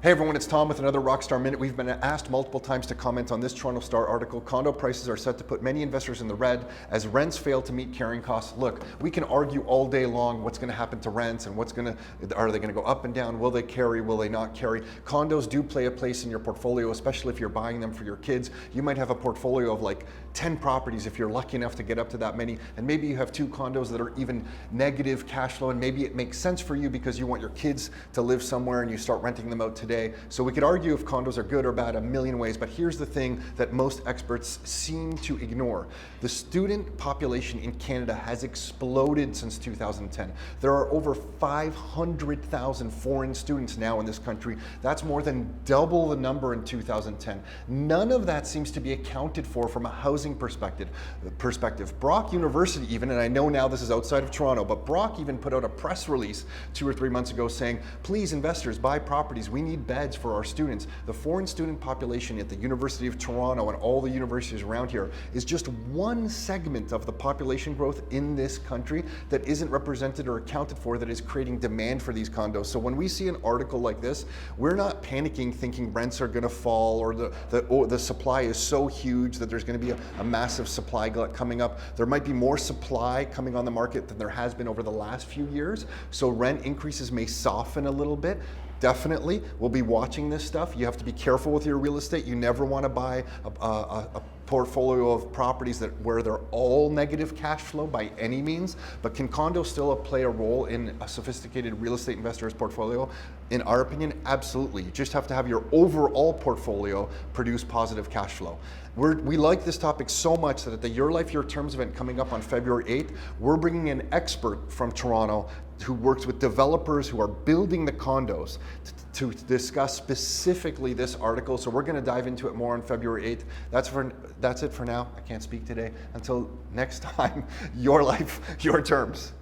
Hey everyone, it's Tom with another Rockstar Minute. We've been asked multiple times to comment on this Toronto Star article. Condo prices are set to put many investors in the red as rents fail to meet carrying costs. Look, we can argue all day long what's going to happen to rents and are they going to go up and down? Will they carry? Will they not carry? Condos do play a place in your portfolio, especially if you're buying them for your kids. You might have a portfolio of like 10 properties if you're lucky enough to get up to that many, and maybe you have 2 condos that are even negative cash flow, and maybe it makes sense for you because you want your kids to live somewhere and you start renting them out today. So we could argue if condos are good or bad a million ways, but here's the thing that most experts seem to ignore. The student population in Canada has exploded since 2010. There are over 500,000 foreign students now in this country. That's more than double the number in 2010. None of that seems to be accounted for from a housing perspective. Brock University even, and I know now this is outside of Toronto, but Brock even put out a press release 2 or 3 months ago saying, please investors, buy properties. We need beds for our students. The foreign student population at the University of Toronto and all the universities around here is just one segment of the population growth in this country that isn't represented or accounted for, that is creating demand for these condos. So when we see an article like this, we're not panicking thinking rents are going to fall or the supply is so huge that there's going to be a massive supply glut coming up. There might be more supply coming on the market than there has been over the last few years. So rent increases may soften a little bit. Definitely, we'll be watching this stuff. You have to be careful with your real estate. You never want to buy a portfolio of properties where they're all negative cash flow by any means. But can condos still play a role in a sophisticated real estate investor's portfolio? In our opinion, absolutely. You just have to have your overall portfolio produce positive cash flow. We like this topic so much that at the Your Life, Your Terms event coming up on February 8th, we're bringing an expert from Toronto who works with developers who are building the condos to discuss specifically this article. So we're going to dive into it more on February 8th. That's it for now. I can't speak today. Until next time, your life, your terms.